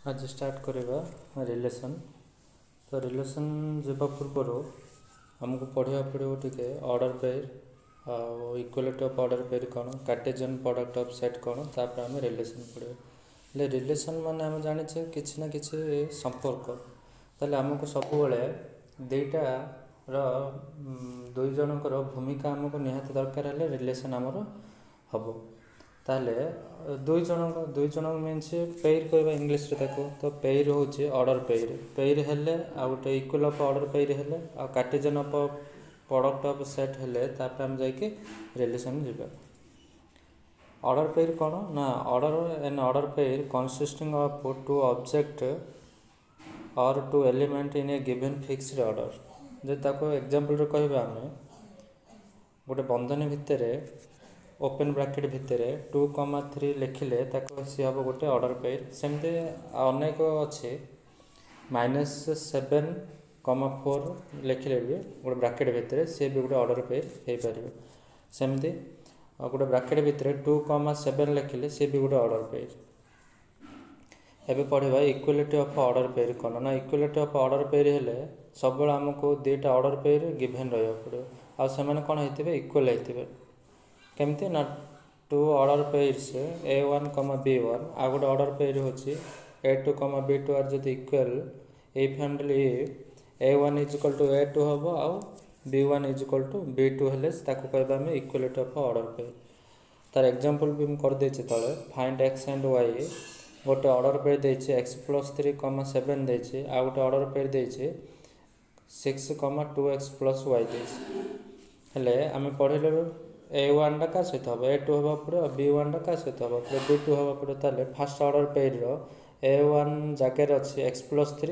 आज स्टार्ट करवा रिलेशन। तो रिलेशन जावा पूर्वर आमको पढ़ा पड़ो टे order pair equality of order pair कौन कार्टेशियन प्रोडक्ट ऑफ सेट कौन तापर आम रिलेशन पढ़ा रिलेशन माने आम जाने किसी ना किसी संपर्क ताले आमको सब दुईटार दुई जनकर भूमिका आमको निहाती दरकार है रिलेशन आमर हम ताले दुई जन मीन्स पेयर कहवा इंग्लीश तो पेयर हूँ ऑर्डर पेयर हेले आ गोटे इक्वल ऑफ ऑर्डर पेयर हेले आ Cartesian of product of set हेले तापर हम जाके रिलेशन जीवा। ऑर्डर पेयर कौन ना order pair consisting of two object or two element in a given fixed order जे ताको एग्जांपल कहबा आम गोटे बंधनी भितर ओपन ब्रैकेट भितर 2,3 लिखिले सी हम गोटे ऑर्डर पेयर सेमती अनेक अच्छे -7,4 लिखिले भी गोटे ब्रैकेट भितर सी भी गोटे ऑर्डर पेयर हो पार सेमती गोटे ब्रैकेट भितर 2,7 लिखिले सी भी गोटे ऑर्डर पेयर। एबे पढ़ा इक्वालिटी ऑफ ऑर्डर पेयर कौन ना इक्वालिटी ऑफ ऑर्डर पेयर हेले सब आमको दुईटा ऑर्डर पेयर गिवन रहा पड़ो आ कौन होते इक्वल होते केमती ना to order pairs A1, B1 आ गोटे ऑर्डर पेयर होची A2, B2 आर जब equal if and if A1 is equal to A2 हम आ B1 is equal to B2 हेले ताको कहबा हम इक्वालिटी ऑफ ऑर्डर पेयर। तार एग्जांपल भी कर देछि तळे फाइंड x एंड y गोटे ऑर्डर पेयर देछि x+3,7 देछि आ गोटे ऑर्डर पेयर देछि 6,2x + y देछि हेले आमे पढिले A1 टा का सहित हम A2 हवा पड़े B1 टा का सहित हम B2 हवा पड़े ताले फर्स्ट ऑर्डर पेयर A1 जगह अच्छी x+3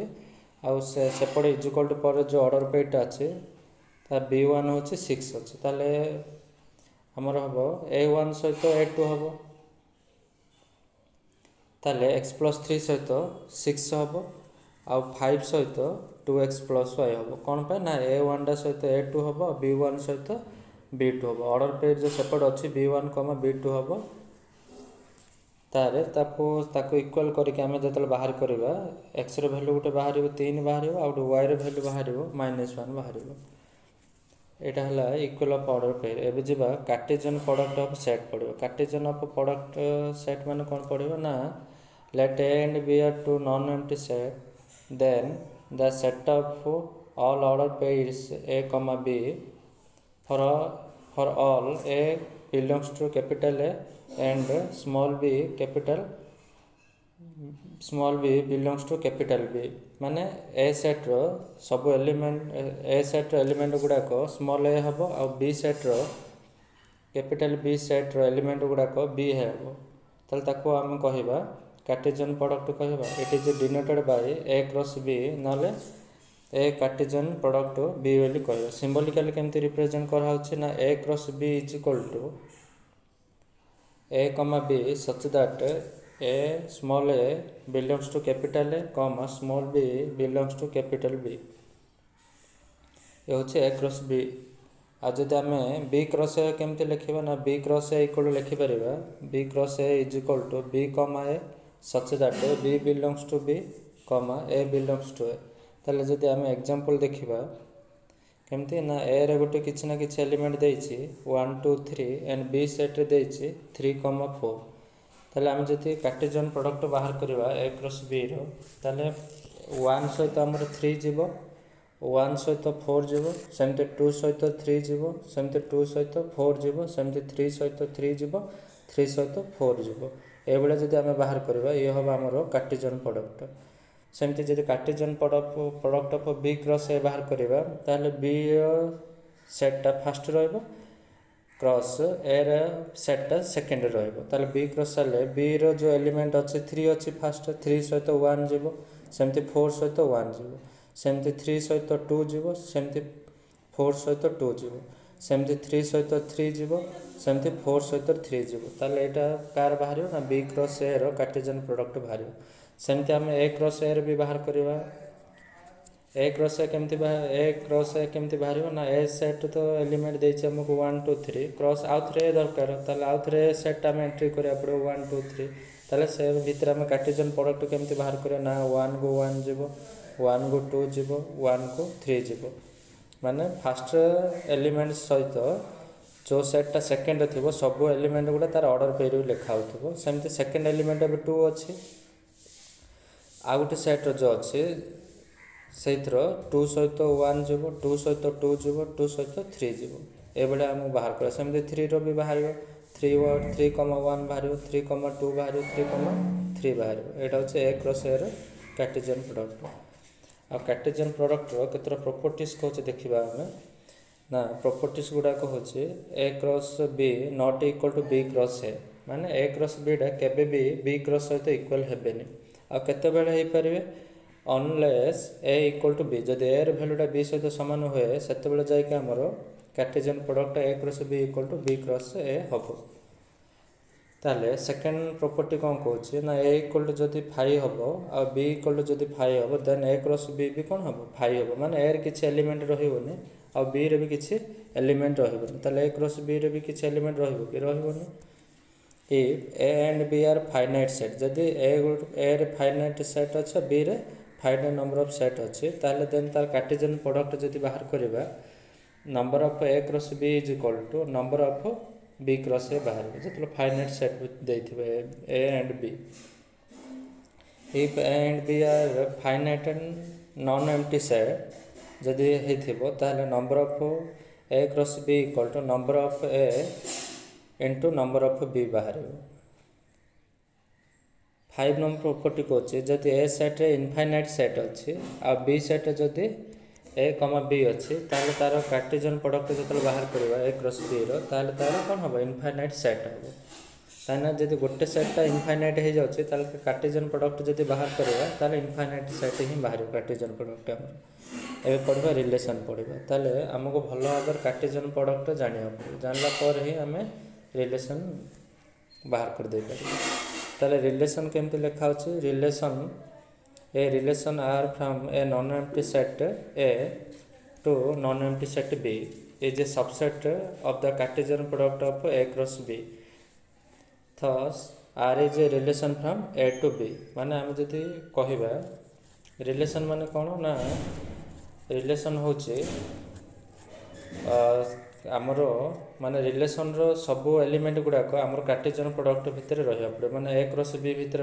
आउ सेपटे इज इक्वल टू पर जो ऑर्डर पेयर अच्छे तार B1 हूँ 6 अच्छे ताले हमर हम A1 सहित A2 हम ताले x+3 सहित 6 हम आउ 5 सहित 2x + y हम कौन पे ना A1 टा सहित A2 हम B1 सहित B2 हम ऑर्डर पेयर जो सेपट अच्छी B1, B2 हम ताको इक्वल करके आम जो बाहर करवा एक्स वैल्यू गोटे बाहर 3 बाहर आउट वाई वैल्यू बाहर -1 बाहर यहाँ है इक्वल ऑफ ऑर्डर पेयर। एवं जी कार्टेशियन प्रोडक्ट ऑफ सेट पड़ो कार्टेशियन ऑफ प्रोडक्ट सेट मान कौन पड़ो ना late A and B are two non-empty set then the set of all order pairs A, B for all A belongs to capital A and small b belongs to capital B माने A set रो सब element A set रो element गुड़ाक small a हम आ B set रो capital B set रो element गुड़ाक B हम ताले ताको आम कहबा कार्टेशियन प्रोडक्ट कहबा it is denoted by A cross B नाले ए कार्टेशियन प्रोडक्ट B बोली कह सिंबॉलिकली केमती रिप्रेजेंट कराऊँ ना A cross B is equal to A, B such that A small a belongs to capital A, small b belongs to capital B ये हूँ A cross B। आज जब आम B क्रॉस A केमती लिखा ना B क्रॉस A इक्वल लिखिपर B cross A is equal to B, A such that B belongs to B, A belongs to A ताले जदि आम एग्जांपल देखिबा केमती ना ए रे गोटे किसी ना किसी एलिमेंट देछि 1, 2, 3 एंड बी सेट रे देछि 3, 4 ताले आम जदि कार्टेशियन प्रोडक्ट बाहर करबा A क्रॉस B रो ताले 1 सहित हमर 3 जीवो 1 सहित 4 जीवो सेमते 2 सहित 3 जीवो सेमते 2 सहित 4 जीवो सेमते 3 सहित 3 जीवो 3 सहित 4 जीवो ए बेले जदि आम बाहर करबा ये हम हमर कार्टेशियन प्रोडक्ट सेमती जब Cartesian product of B cross A बाहर करवा ताले B सेटा फास्ट रहिबो क्रॉस A रे सेटा सेकंड रहिबो ताले B क्रॉस ले B रो जो एलिमेंट अच्छे 3 अच्छी फास्ट 3 सहित 1 जीवो सेमती 4 सहित 1 जीवो सेमती 3 सहित 2 जीवो सेमती 4 सहित 2 जीवो सेमती 3 सहित 3 जीवो सेमती 4 सहित 3 जीवो ताले एटा कार बाहर ना B क्रॉस A रो कार्टेशियन प्रोडक्ट बाहर सेमती आम A क्रॉस A भी बाहर करवा ए क्रॉस ए केमती ए क्रॉस ए केमती बाहर ना ए सेट तो एलिमेंट देछि हमको 1 2 3 क्रॉस आउ थरे दरकार ताले आउ थरे सेट आम एंट्री करिया पड़ो 1 2 3 ताले से भीतर आम कार्टेशियन प्रोडक्ट केमती बाहर करिया ना 1 को 1 जीवो 1 को 2 जीवो 1 को 3 जीवो माने फर्स्ट एलिमेंट सहित जो सेटा सेकेंड थी सब एलिमेंट गुड़ा तार ऑर्डर पेयर लिखा हो सेमती सेकेंड एलिमेंट अब 2 अच्छी आ गोटे सेट जो अच्छे से 2 सहित 1 जीव 2 सहित 2 जीव 2 सहित 3 जीव ये आम बाहर कर सेमती 3 रो भी बाहर 3,1 बाहर 3,2 बाहर 3,3 बाहर यहाँ हूँ A cross A Cartesian product आ कार्टेशियन प्रोडक्टर केतर प्रॉपर्टीज कहे देखा आम ना प्रॉपर्टीज गुड़ाक हूँ A cross B not equal to B cross A माने ए क्रॉस बीटा केबे भी बी क्रॉस सहित इक्वल हेबेनी आ केते बेले हे परिवे unless A equal to B जदि ए वैल्यूटा बी सहित सामान हुए सेते बेले जाय के हमरो Cartesian product A cross B equal to B cross A हबो ताले सेकेंड प्रॉपर्टी कौन कहूँ ना ए इक्वल टू जदि फाइ हम आ बी इक्वल टू जदि फाइ हम देन ए क्रॉस बी भी कौन हम फाइ हम माने ए किसी एलिमेंट रहिबोनी आ बी रे भी किसी एलिमेंट रहिबोनी ताले ए क्रॉस बी रे भी किसी एलिमेंट रहिबो कि रहिबोनी if A and B are finite set जदि ए रे फाइनाइट सेट अच्छे बी रे फाइनाइट नंबर ऑफ सेट अच्छे ताले देन तार कार्टेशियन प्रोडक्ट जदि बाहर करबा number of A cross B is equal to number of B cross A बाहर जो फाइनाइट सेट देथिबे A and B if A and B are finite and non empty set जदि हेथिबो ताले number of A cross B equal to number of A into number of B बाहर 5 number property कहूँ जदि A set रे infinite set अच्छी आ B set जदि ए कमा बी अच्छी ताले तार कार्टेशियन प्रोडक्ट जो बाहर करवा ए क्रॉस बी रो ताले तार कौन हम इनफाइनाइट सेट हम ताना जदि गोटे सेटा इनफाइनाइट हो जाउछि ताले कार्टेशियन प्रोडक्ट जदि बाहर करवा ताले इनफाइनाइट सेट ही बाहर कार्टेशियन प्रोडक्ट हमर ए पढ़वा रिलेशन पढ़वा ताले हमको भल भाव कार्टेशियन प्रोडक्ट जानिया जानला पर ही हमें रिलेशन बाहर कर दे पारे ताले रिलेशन केमती लिखा होछि relation a relation R from a non empty set A to non empty set B is a subset of the Cartesian product of A cross B thus R is a relation from A to B माने आम जदि कहबा relation माने कौन ना relation होछि आमर माने रिलेशन रो सब एलिमेंट गुड़ाक आमर कार्टेशियन प्रोडक्ट भितर रहिया पड़े माने ए क्रॉस बी भितर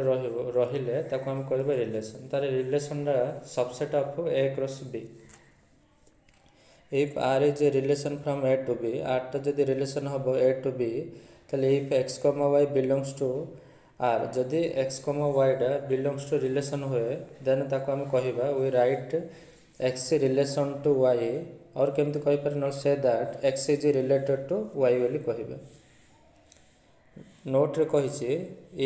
रहिले ताको हम कहबा रिलेशन तार रिलेशन रा subset of A cross B if R is a relation from A to B R टा जदि रिलेशन हबो ए टू बी ताले if x comma y belongs to R जदि एक्स कॉमा वाई डा belongs to relation हुए then ताको हम कहबा we write x relation to y और केमती कहि पारे न से that x is related to y बोली कहबे नोट रे कहिछि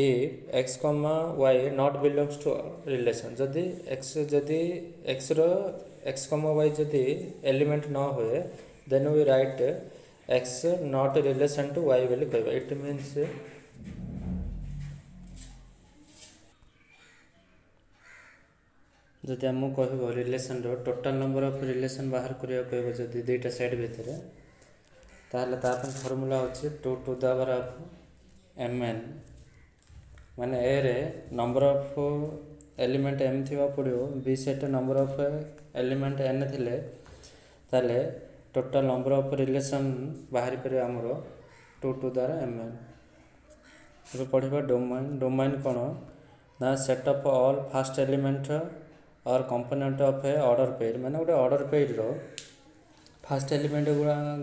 if x comma y not belongs to relation जदि एक्स रो एक्स कॉमा वाई जदि एलिमेंट न होए then we write x not relation to y बोली कहबे इट मीन्स जदि आम कह relation total number of relation बाहर करिया कहबो जदि दुईटा सेट भितर ताहले तापर फार्मूला होछि 2 two the power of mn माने ए रे नंबर ऑफ एलिमेंट m थिबा पड़ियो B set number of element n थिले ताले टोटाल नंबर ऑफ रिलेशन बाहर पर हमर 2 टू द mn अब पढ़िबा डोमेन डोमेन कोन ना set of all first element or component of a order pair माने गोटे ऑर्डर पेयर रो फर्स्ट एलिमेंट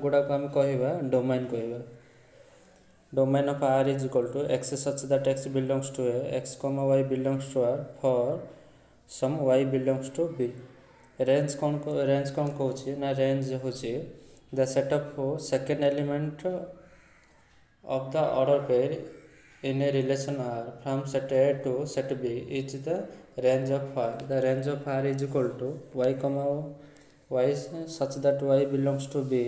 गुड़ा को हम कहबा डोमेन कहबा domain of R is equal to x such that x belongs to A x comma y belongs to R for some y belongs to B range कौन कहूँ ना range होची the set of second element of the order pair in a relation R from set A to set B is the range of R. The range of R is equal to y comma y such that y belongs to B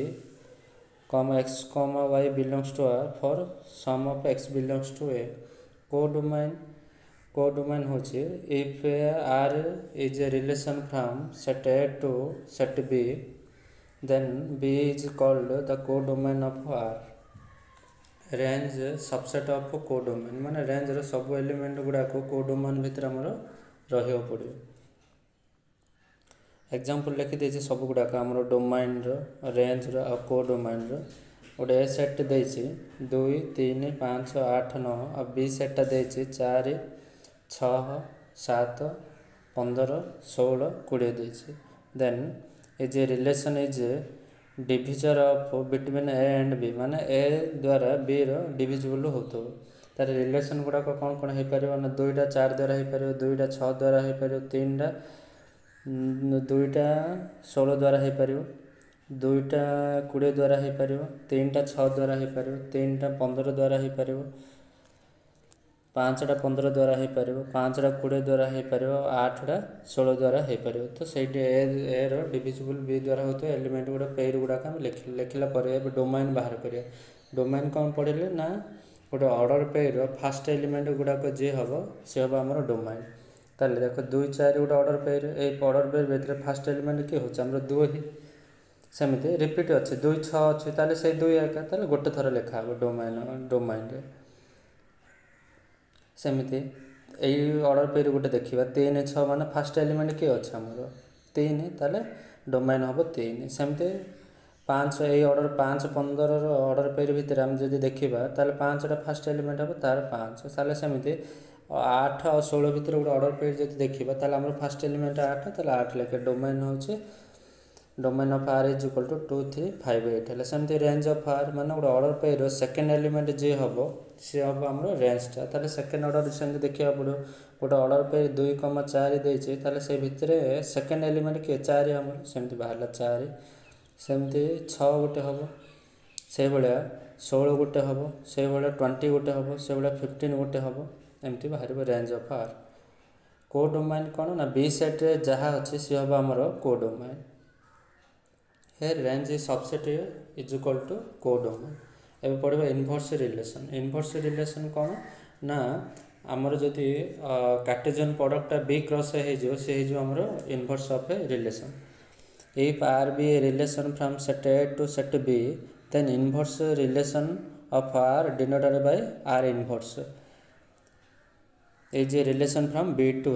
comma x comma y belongs to R for sum of x belongs to A. Codomain codomain होची if R is a relation from set A to set B then B is called the codomain of R. Range subset of codomain माने range रो सब element गुडा को codomain भितर हमर रहियो पड़ियो। Example लिखि देछि सब गुडा का हमर डोमेन रो रेंज रो आ कोडोमेन रो गोटे ए सेट देछि 2 3 5 8 9 आ बी सेट देछि 4 6 7 15 16 20 देछि। Then is a relation is divisor of between A and B माने ए द्वारा बी रो डिविजिबल होतो। तार रिलेशन गुडा को कोन कोन हे परियो ना 2टा 4 द्वारा हे परियो 2टा 6 द्वारा हे परियो 3टा 2टा 16 द्वारा हे परियो 2टा 20 द्वारा हे परियो 3टा 6 द्वारा हे परियो 3टा 15 द्वारा हे परियो 5टा 15 द्वारा हे परियो 5टा 20 द्वारा हे परियो 8टा 16 द्वारा हे परियो। तो सेठी ए रो डिविजिबल बी द्वारा होतो एलिमेंट गुडा पेयर गुडा का लिखला परे डोमेन बाहर करिया। डोमेन कोन पढिले ना गोटे ऑर्डर पेयर रो फर्स्ट एलिमेंट गुडा को जे हबो से हबो हमर डोमेन। ताले देखो 2 4 गोटे order pair A order pair भितर फर्स्ट एलिमेंट के होछ हमर 2 ही सेमती रिपीट अच्छे 2 6 अच्छे ताले से 2 एका ताले गोटे थर लिखा हो डोमेन रे सेमती एई ऑर्डर पेयर गोटे देखिबा 3 6 माने फर्स्ट एलिमेंट के अछि हमरो 3 ताले डोमेन हबो 3 सेमती 5 एई ऑर्डर 5 15 रो ऑर्डर पेयर भितर हम जदी देखिबा ताले 5 टा फर्स्ट एलिमेंट हबो तार 5 ताले सेमती 8 और 16 भितर गोटे ऑर्डर पेयर जदी देखिबा ताले हमरो फर्स्ट एलिमेंट 8 ताले 8 लेके डोमेन होचे domain of R is equal to 2 3 5 8 है सेमती रेंज ऑफ आर माने गोटे ऑर्डर पेयर सेकंड एलिमेंट जे हबो से हबो हमरो रेंज ता ताले सेकंड ऑर्डर सेमती देखिया पड़ो गोटे ऑर्डर पेयर 2 4 देचे ताले से भितरे सेकंड एलिमेंट के 4 हमरो सेमती बाहरला 4 सेमती 6 गोटे हबो से भलिया 16 गोटे हबो से भलिया 20 गोटे हबो से भलिया 15 गोटे हबो एमती बाहरबो रेंज ऑफ आर। कोडोमेन कोन ना बी सेट रे जहा अछि से हबो हमरो codomain. Here range is subset is equal to codomain। एबे पढ़बा इनवर्स रिलेशन। इनवर्स रिलेशन कोन ना हमर जति कार्टेशियन प्रोडक्ट बी क्रॉस हे जो से हे जो हमर inverse of a relation. If r be a relation from set A to set B then inverse relation of r denoted by r inverse is a relation from B to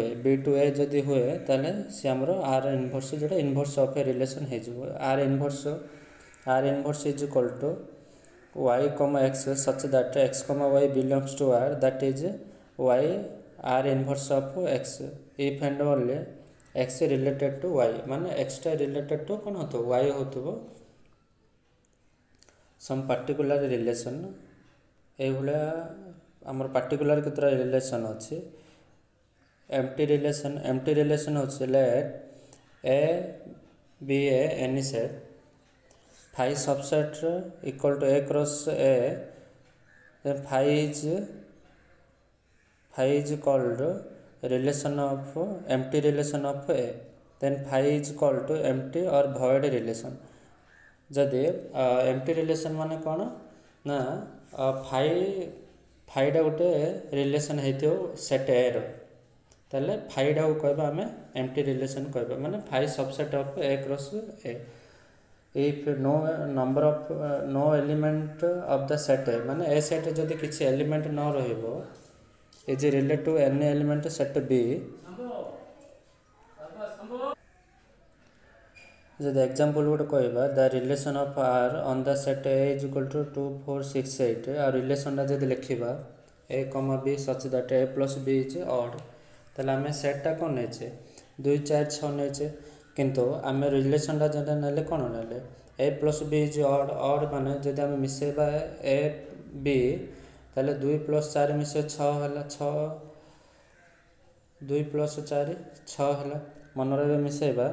A जदि हुए ताले से हमरो r inverse जोटा inverse of a relation हे जो r inverse is equal to y, x such that x, y belongs to r that is y r inverse of x if and only x related to y माने x टा related to कोन होतो y होतो some particular relation ए भला हमर particular केतरा relation अछि empty relation अछि let A be a any set phi subset equal to A cross A then phi is called relation of empty relation of A then phi is called to empty और void relation. जदि empty relation माने कोन ना फाइडा गोटे relation हेतियो set ए रो ताले फाइडा को कहबा हमें एम्प्टी रिलेशन कहबा माने phi subset of A cross A if no number of no element of the set A माने ए सेट जदि किछि एलिमेंट न रहइबो is related to any element set B जदि एग्जांपल गोटे कहबा the relation of R on the set A is equal to 2 4 6 8 आ relation जदि लिखिबा A comma B such that A plus B is odd ताले हमें सेट कोन नेचे 2 4 6 नेचे किंतु हमें रिलेशन जदि नेले कोन नेले ए प्लस बी इज ऑड माने जदि हमें मिसेबा ए बी ताले 2 प्लस 4 मिसे 6 हला 6 2 प्लस 4 6 हला मन रे मिसेबा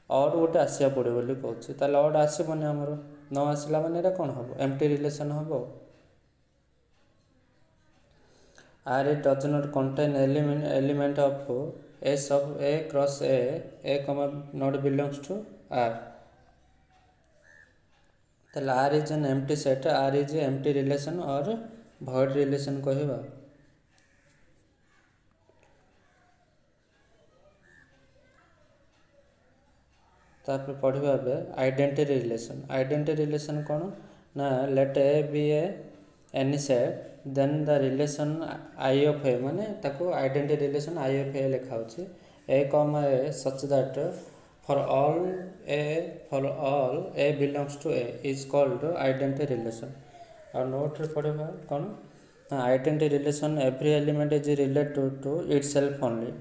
ऑड गोटे आसिया पड़े बोली कहूँ ताले ऑड आसबनी आमर न आसला माने एटा कौन hmm empty relation hmm R it does not contain element of S of A cross A comma not belongs to R ताले R is an empty set R is empty relation और void relation कहबा तापर पढ़िबा बे identity relation. Identity relation कौन ना let A be any set then the relation I of A माने ताको identity relation I of A लिखा होची A comma A such that for all a belongs to A is called identity relation. और note रे पढ़िबा कौन identity relation every element is related to itself only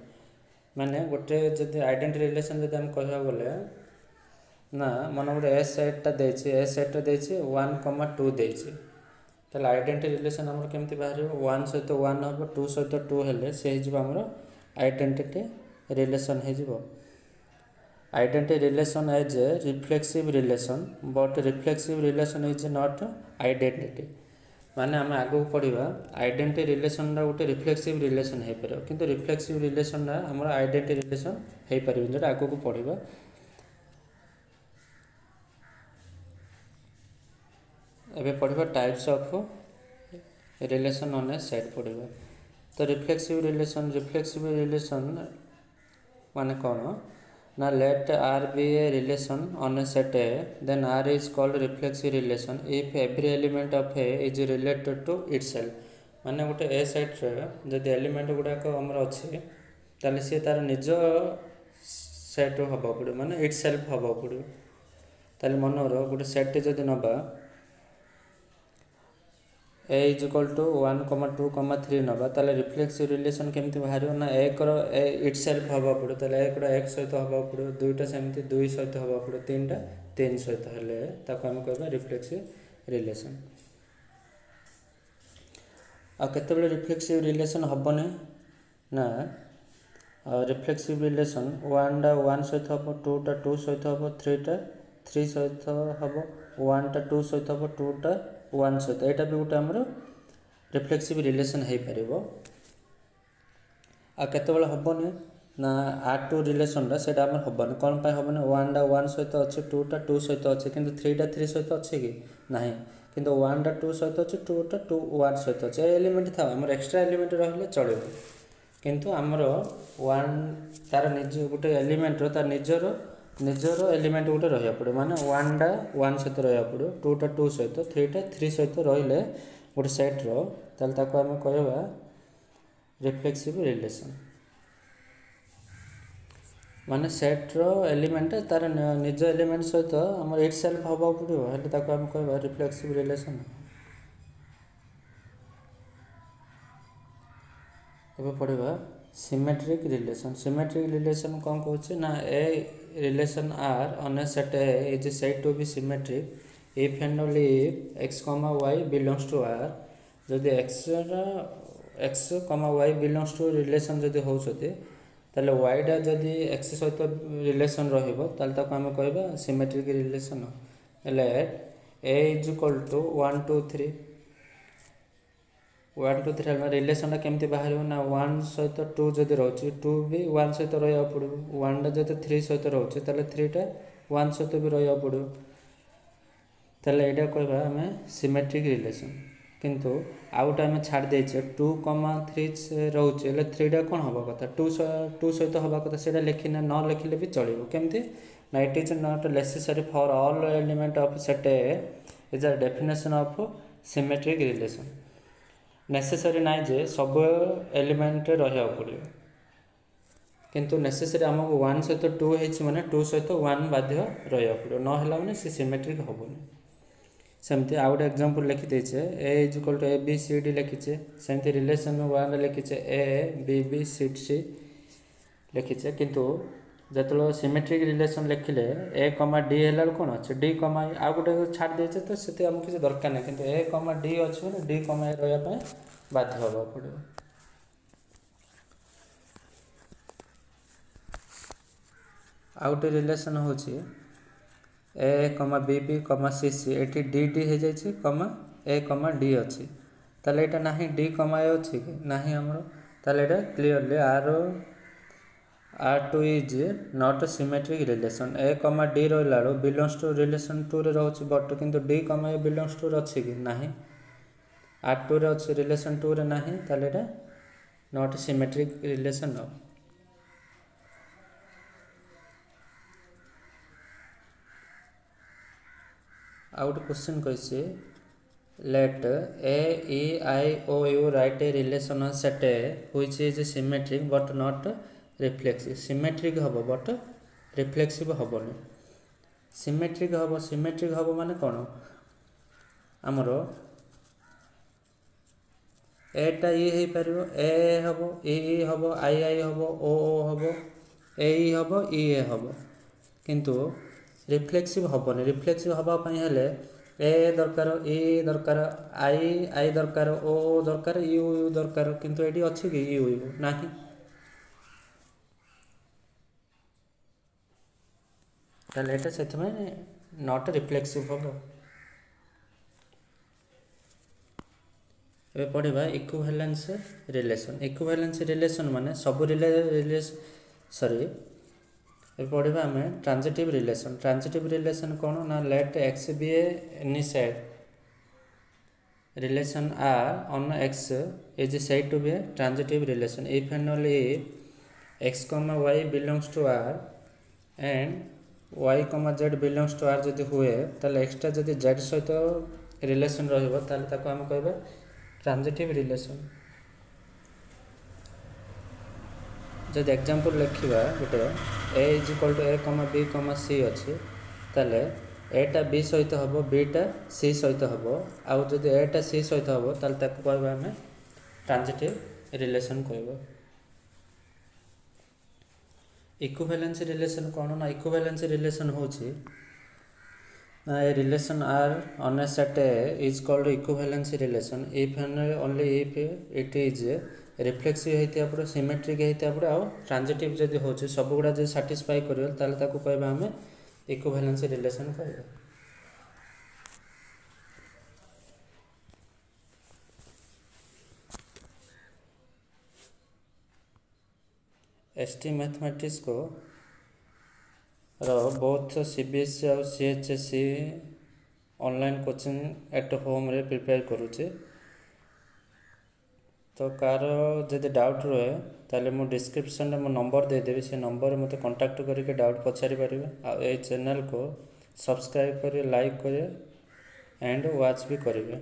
माने गोटे जदि आइडेंटिटी रिलेशन जदि हम कहबा बोले ना मन गोटे ए सेटा देछि ए सेटा देछि 1,2 देछि ताले आइडेंटिटी रिलेशन हमर केमति बाहरियो 1 सहित 1 हबो 2 सहित 2 हेले से हिजबो हमर आइडेंटिटी रिलेशन हिजबो। Identity relation is a reflexive relation but reflexive relation is not identity माने आम आगु पढ़ा आइडेंटिटी रिलेशन गोटे रिफ्लेक्सिव रिलेशन हो पार किंतु रिफ्लेक्सिव रिलेशन आम आइडेंटिटी रिलेशन हो पार जो आगु को पढ़ा। एबे पढ़ा types of relation on a set पढ़ा। तो रिफ्लेक्सिव रिलेशन माने कौन ना let R be a relation on a set A then R is called reflexive relation if every element of A is related to itself माने गोटे ए set रे जदि element गुड़ाक आमर अच्छे ताले सी तार निज सेट हवा पड़े माने इटसेल्फ हवा पड़े ताले मनोर गोटे सेट जदि नबा ए इज इक्वल टू 1,2,3 नबा ताले रिफ्लेक्सिव रिलेशन केमती बाहर ना एक इटसेल्फ हवा पड़े ताले एक एक सहित हवा पड़े दुईटा सेमती 2 सहित हवा पड़े 3टा 3 सहित हेले ताको हम कहबा रिफ्लेक्सिव रिलेशन। आ केतेबेले रिफ्लेक्सिव रिलेशन हबने ना रिफ्लेक्सिव रिलेशन 1टा 1 सहित हबो 2टा 2 सहित हबो 3टा 3 सहित हबो 1टा 2 सहित हबो 2टा 1 सहित एटा भी गोटे आमर रिफ्लेक्सिव रिलेशन हो पार। आ केतेबेले हबने ना R2 रिलेशन से हबने कौन पाई हबने 1टा 1 सहित अच्छे 2टा 2 सहित अच्छे किंतु 3टा 3 सहित अच्छे कि नहीं किंतु 1टा 2 सहित अच्छे 2टा 2 1 सहित अच्छे एलिमेंट था आमर एक्स्ट्रा एलिमेंट रहिले चलेबो किंतु आमर 1 तार निज गोटे एलिमेंट तार निजर एलिमेंट गोटे रहा पड़े माने 1टा 1 सहित रहा पड़े 2टा 2 सहित 3टा 3 सहित रहिले गोटे सेट रो ताल ताको आम कहबा रिफ्लेक्सिव रिलेशन माने सेट रो एलिमेंट तार निज एलिमेंट सहित आम इटसेल्फ हवा पड़ो हेले ताको आम कहबा रिफ्लेक्सिव रिलेशन। एबे पढ़िबा सिमेट्रिक रिलेशन कौन कहूँ ना a relation R on a set A is said to be symmetric if and only if x, y belongs to R जदि x, y belongs to relation जदि होउछते ताले y डा जदि x सहित रिलेशन रहिबो ताले ताको हम कहबा सिमेट्रिक रिलेशन। एले a is equal to 1 2 3 1 2 3 relation केमती बाहर ना 1 सहित 2 जदि रोचे 2 भी 1 सहित रहा पड़ो 1 टा जब 3 सहित रोचे ताले 3टा 1 सहित भी रहा पड़ो ताले एटा कहबा हमें सिमेट्रिक रिलेशन किंतु आउटा हमें छाड़ देचे 2,3 रोचे ले 3टा कौन हवा कथा 2 सहित हवा कथा सेटा लिखिना न लिखिले भी चलिबो केमती ना it is not necessary for all element of set A is a definition of symmetric relation necessary नाइ जे सब एलिमेंट रहा पड़ो किंतु नेसेसरी आमको 1 सहित 2 होइछि माने 2 सहित 1 बाध्य रहा पड़ो न होला माने से सिमेट्रिक हबोनी। सेमती आउ गोटे एग्जांपल लिखि देछे A is equal to A B C D लिखिछे सेमती रिलेशन 1 रे लिखिछे ए बी बी सी सी लिखिछे किंतु जतलो सिमेट्रिक रिलेशन लिखिले ए कमा डी हेला कोन अछि डी कमा आ गोटे छाड़ देछे तो सेते हमको किछ दरकार नै किंतु ए कमा डी अछि माने डी कमा ए रहया पय बाध्य होबा पड़ो। आ गोटे रिलेशन होछि ए कमा बी बी कमा सी सी एठी डी डी हे जायछि कमा ए कमा डी अछि ताले एटा नाही डी कमा ए अछि कि नाही हमरो ताले एटा clearly R2 is not a symmetric relation a comma d रहिलारो belongs to relation 2 रे रहउछि बट किंतु d comma a belongs to रे अछि कि नाही R2 रे अछि relation 2 रे नाही ताले एटा not symmetric relation हो। आउ गोटे क्वेश्चन कही let a e I o u write a relation on set a which is symmetric but not reflexive. Symmetric hub but reflexive हबनी. Symmetric hub माने कौन आमर एटा ई हो पार ए हम ई हम आई आई हम ओ हम ए हम ई ए हम किंतु रिफ्लेक्सिव हेनी. रिफ्लेक्सिव हाँपाई ए दरकार ई दरकार आई आई दरकार ओ दरकार यू यू दरकार किंतु ये अच्छी कि यू यू ना से नट रिफ्लेक्सिव हम. ए पढ़ा इक्विवेलेंस रिलेशन. इक्विवेलेंस रिलेशन माने सब सॉरी ए पढ़ा आम ट्रांजिटिव रिलेशन. ट्रांजिटिव रिलेशन कौन ना let X be any set relation R on X is said to be a transitive relation if and only if x comma y belongs to R and y comma z belongs to R जदि हुए ताले एक्सटा जदि Z सहित relation रहिबो ताले ताको हम कहबे ट्रांजिटिव रिलेशन. जब एग्जांपल लिखा गोटे ए इज इक्वल टू ए कमा बी कमा सी अच्छी ताले एटा बी सहित हम बीटा सी सहित हम आउ जब एटा सी सहित हम ताले ताको कहबा हमें ट्रांजिटिव रिलेशन कहबा. इक्विवेलेंस रिलेशन कौन ना इक्विवेलेंस रिलेशन होची a relation R on a set A is called equivalence relation if and only if it is reflexive होता है सिमेट्रिक होता है आउ ट्रांजिटिव जदि हो सब गुड़ा जो साटिस्फाई कर कहबा आम इक्विवेलेंस रिलेशन कहबा. एसटी मैथमेटिक्स को बोथ सीबीएसई और CHSE online coaching at home रे प्रिपेयर करुचे. तो कार जदि डाउट रहे ताले मो डिस्क्रिप्शन में मो नंबर देदेवी से नंबर मत कांटेक्ट करके डाउट पचारि पारिबे. आ चैनल को सब्सक्राइब करें लाइक करें एंड वॉच भी करेंगे.